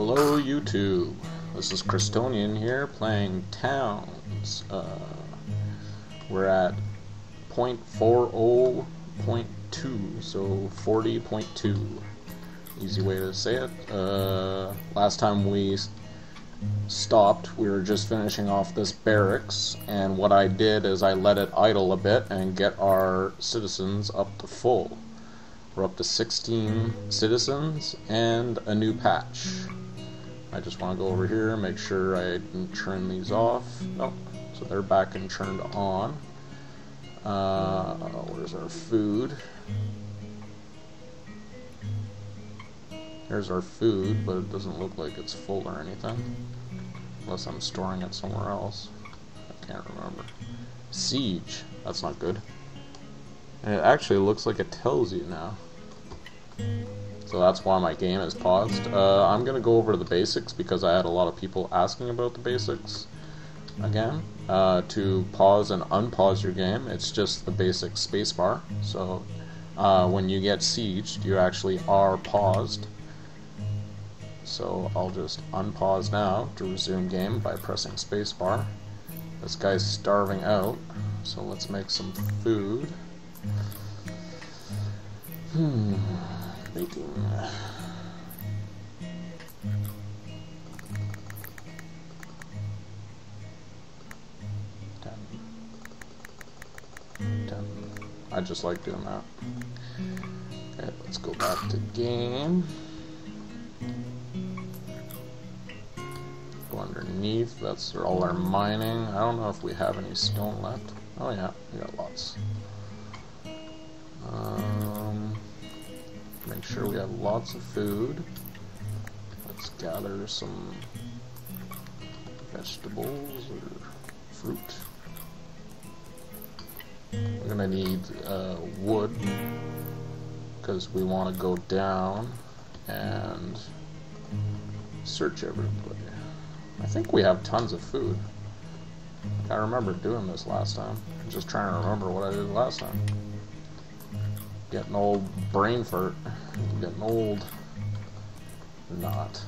Hello YouTube, this is Christonian here playing Towns. We're at 0.40.2, so 40.2. Easy way to say it. Last time we stopped, we were just finishing off this barracks, and what I did is I let it idle a bit and get our citizens up to full. We're up to 16 citizens and a new patch. I just want to go over here and make sure I didn't turn these off. Oh, so they're back and turned on. Where's our food? There's our food, but it doesn't look like it's full or anything. Unless I'm storing it somewhere else. I can't remember. Siege. That's not good. And it actually looks like it tells you now. So that's why my game is paused. I'm going to go over to the basics because I had a lot of people asking about the basics again. To pause and unpause your game, it's just the basic spacebar. So when you get sieged, you actually are paused. So I'll just unpause now to resume game by pressing spacebar. This guy's starving out, so let's make some food. Making I just like doing that. Okay, let's go back to game. Go underneath. That's all our mining. I don't know if we have any stone left. Oh yeah, we got lots. Make sure we have lots of food. Let's gather some vegetables or fruit. We're gonna need wood because we want to go down and search everybody. I think we have tons of food. I remember doing this last time. I'm just trying to remember what I did last time. Getting old brain fart. Getting old. Not.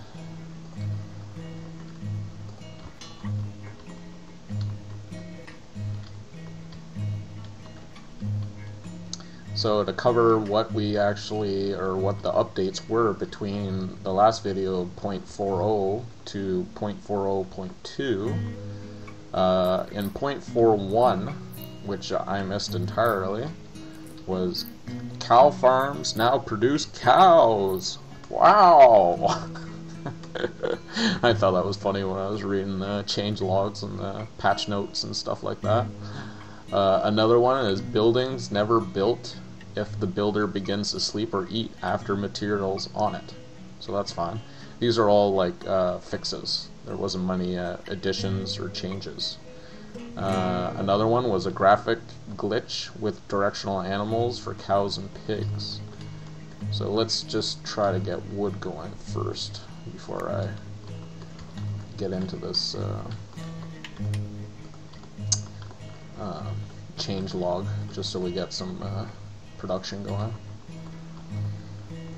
So to cover what we actually, or what the updates were between the last video of 0.40 to 0.40.2, in 0.41, which I missed entirely, was cow farms now produce cows. Wow! I thought that was funny when I was reading the change logs and the patch notes and stuff like that. Another one is buildings never built if the builder begins to sleep or eat after materials on it. So that's fine. These are all like fixes. There wasn't many additions or changes. Another one was a graphic glitch with directional animals for cows and pigs. So let's just try to get wood going first before I get into this change log, just so we get some production going.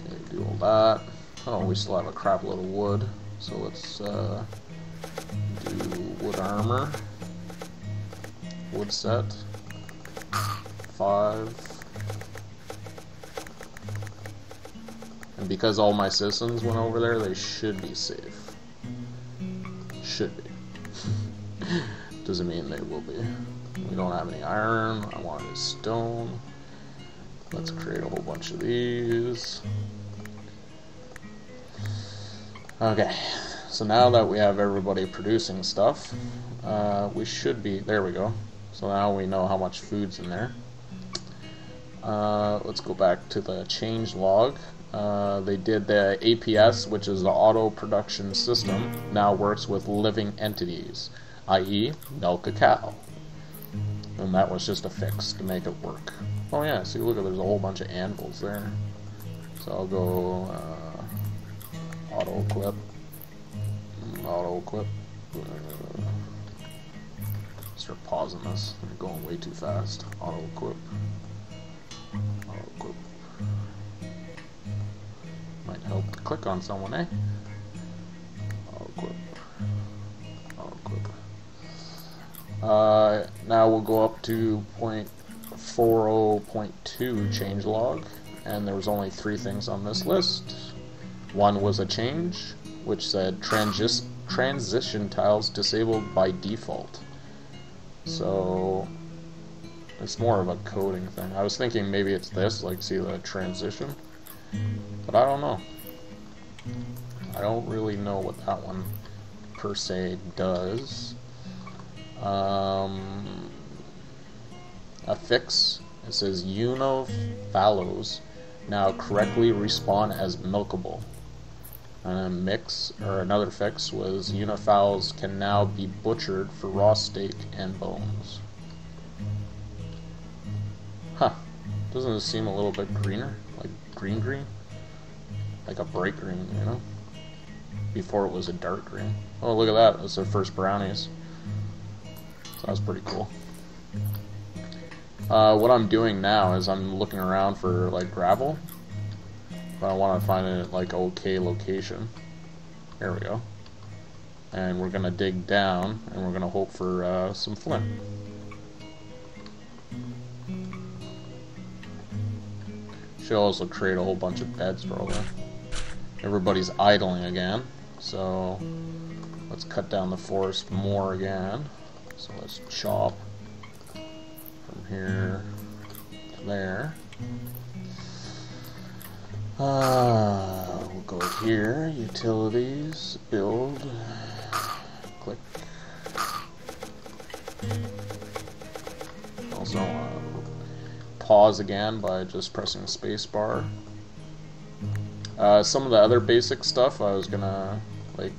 Okay, do all that. Oh, we still have a crap load of wood, so let's do wood armor. Wood set 5, and because all my citizens went over there, they should be safe. Should be. Doesn't mean they will be. We don't have any iron. I wanted stone. Let's create a whole bunch of these. Okay, so now that we have everybody producing stuff, we should be, there we go. So now we know how much food's in there. Let's go back to the change log. They did the APS, which is the auto production system, now works with living entities, i.e. milk a cow. And that was just a fix to make it work. Oh yeah, see, look, there's a whole bunch of anvils there. So I'll go auto equip. Start pausing this. I'm going way too fast. Auto equip. Might help to click on someone, eh? Now we'll go up to 0.40.2 changelog, and there was only 3 things on this list. One was a change, which said transition tiles disabled by default. So it's more of a coding thing. I was thinking maybe it's this, like see the transition, but I don't know. I don't really know what that one per se does. A fix, it says Unifallows now correctly respawn as milkable. And a mix, or another fix, was Unifallows can now be butchered for raw steak and bones. Huh. Doesn't it seem a little bit greener? Like green? Like a bright green, you know? Before it was a dark green. Oh, look at that. That's their first brownies. So that's pretty cool. What I'm doing now is I'm looking around for like gravel, but I want to find a like okay location. There we go. And we're gonna dig down, and we're gonna hope for some flint. Should also create a whole bunch of beds probably. Everybody's idling again, so let's cut down the forest more again. So let's chop from here to there. We'll go here, utilities, build, click. Also pause again by just pressing spacebar. Some of the other basic stuff I was gonna like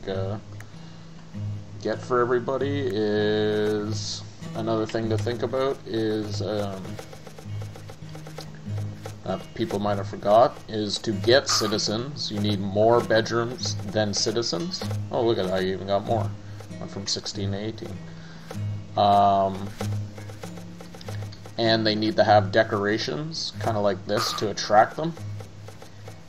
get for everybody is another thing to think about is that people might have forgot is to get citizens you need more bedrooms than citizens. Oh, look at that, you even got more. Went from 16 to 18. And they need to have decorations kind of like this to attract them.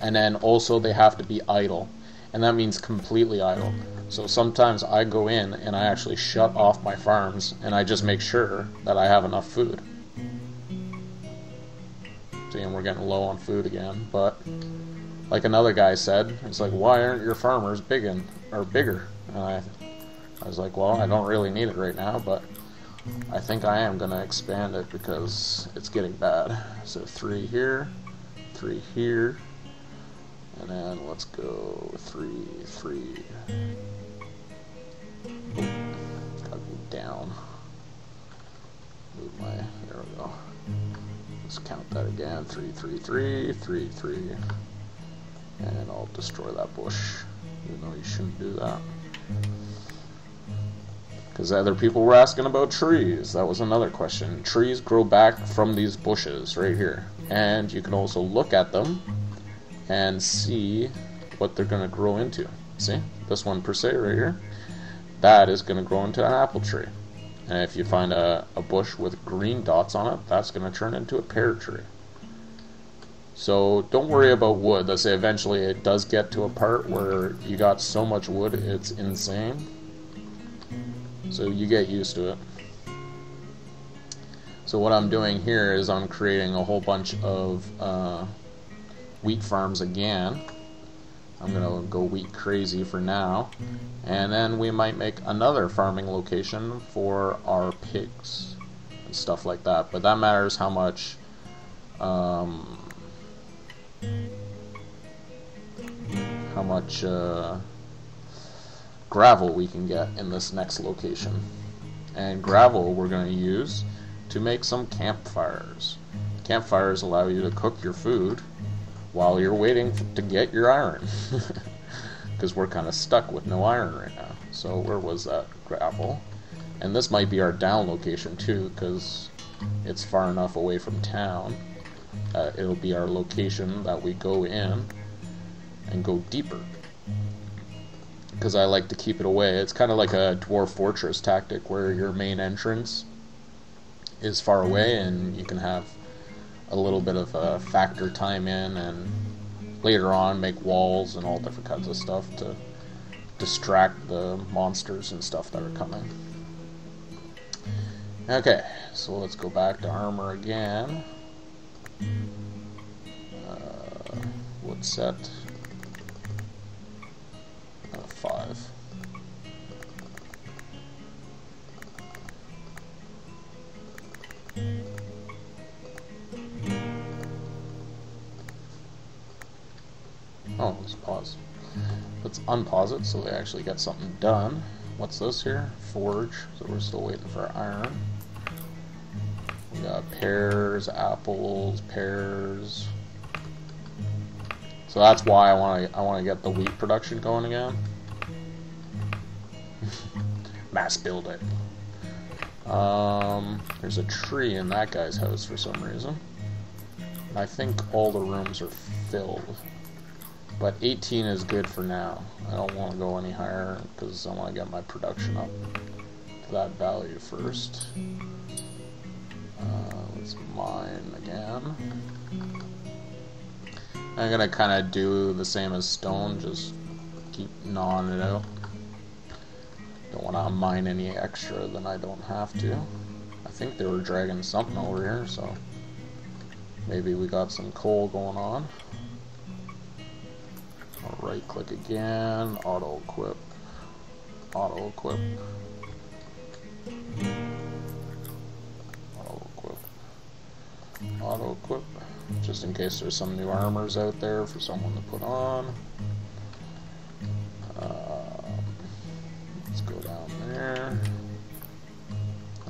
And then also they have to be idle, and that means completely idle. So sometimes I go in and I actually shut off my farms and I just make sure that I have enough food. See, and we're getting low on food again, but like another guy said, it's like, why aren't your farmers bigger? And I was like, well, I don't really need it right now, but I think I am gonna expand it because it's getting bad. So 3 here, 3 here. And then let's go 3, 3. Gotta move down. Move my, there we go. Let's count that again. 3, 3, 3, 3, 3. And I'll destroy that bush. Even though you shouldn't do that. Because other people were asking about trees. That was another question. Trees grow back from these bushes right here. And you can also look at them and see what they're going to grow into. See? This one per se right here, that is going to grow into an apple tree. And if you find a bush with green dots on it, that's going to turn into a pear tree. So don't worry about wood. Let's say eventually it does get to a part where you got so much wood it's insane. So you get used to it. So what I'm doing here is I'm creating a whole bunch of wheat farms again. I'm gonna go wheat crazy for now, and then we might make another farming location for our pigs and stuff like that. But that matters how much gravel we can get in this next location. And gravel we're going to use to make some campfires. Campfires allow you to cook your food while you're waiting to get your iron. Because we're kind of stuck with no iron right now. So where was that gravel? And this might be our down location too, because it's far enough away from town. It'll be our location that we go in and go deeper. Because I like to keep it away. It's kind of like a Dwarf Fortress tactic where your main entrance is far away and you can have a little bit of a factor time in and later on make walls and all different kinds of stuff to distract the monsters and stuff that are coming. Okay, so let's go back to armor again. Wood set 5. Oh, let's pause. Let's unpause it so they actually get something done. What's this here? Forge. So we're still waiting for iron. We got pears, apples, pears. So that's why I want to get the wheat production going again. Mass building. There's a tree in that guy's house for some reason. I think all the rooms are filled. But 18 is good for now. I don't want to go any higher because I want to get my production up to that value first. Let's mine again. I'm going to kind of do the same as stone, just keep gnawing it out. Don't want to mine any extra than I don't have to. I think they were dragging something over here, so maybe we got some coal going on. I'll right click again, auto equip, auto equip, auto equip, auto equip, just in case there's some new armors out there for someone to put on. Let's go down there.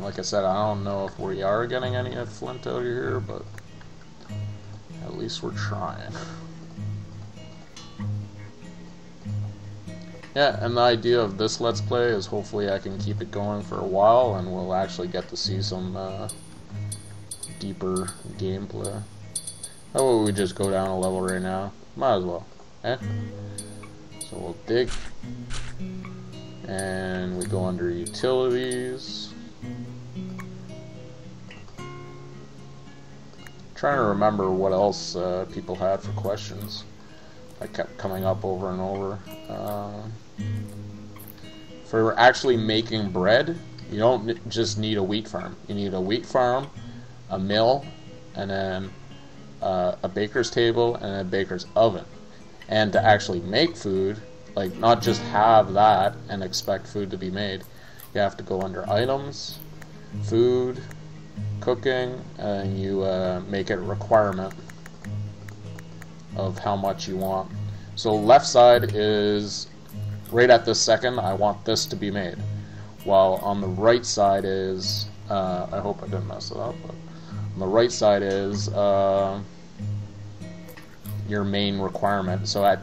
Like I said, I don't know if we are getting any of flint out of here, but at least we're trying. Yeah, and the idea of this Let's Play is hopefully I can keep it going for a while and we'll actually get to see some deeper gameplay. How about we just go down a level right now? Might as well, eh? So we'll dig, and we go under utilities. Trying to remember what else people had for questions. I kept coming up over and over. For actually making bread, you don't just need a wheat farm. You need a wheat farm, a mill, and then a baker's table and a baker's oven. And to actually make food, like not just have that and expect food to be made, you have to go under items, food, cooking, and you make it a requirement of how much you want. So left side is right at this second I want this to be made, while on the right side is I hope I didn't mess it up, but on the right side is your main requirement. So at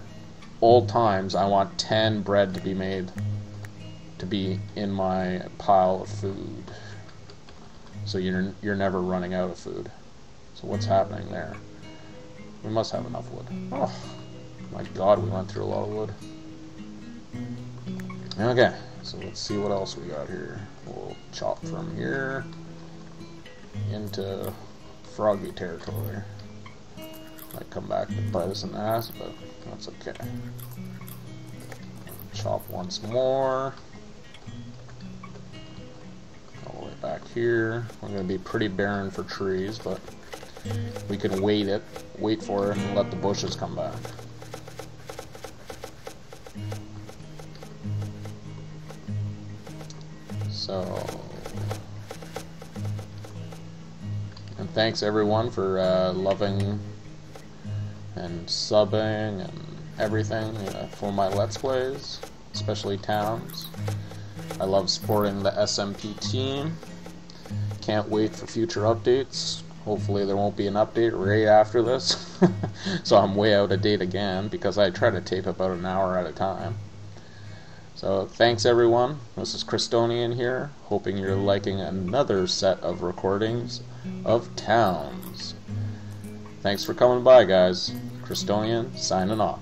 all times I want 10 bread to be made to be in my pile of food, so you're never running out of food. So what's happening there? We must have enough wood. Oh my god, we went through a lot of wood. Okay, so let's see what else we got here. We'll chop from here into froggy territory. Might come back to bite us in the ass, but that's okay. Chop once more. All the way back here. We're going to be pretty barren for trees, but we can wait for it, and let the bushes come back. So, and thanks everyone for loving and subbing and everything for my Let's Plays, especially Towns. I love supporting the SMP team. Can't wait for future updates. Hopefully there won't be an update right after this, so I'm way out of date again, because I try to tape about an hour at a time. So thanks everyone, this is Christonian here, hoping you're liking another set of recordings of Towns. Thanks for coming by guys, Christonian signing off.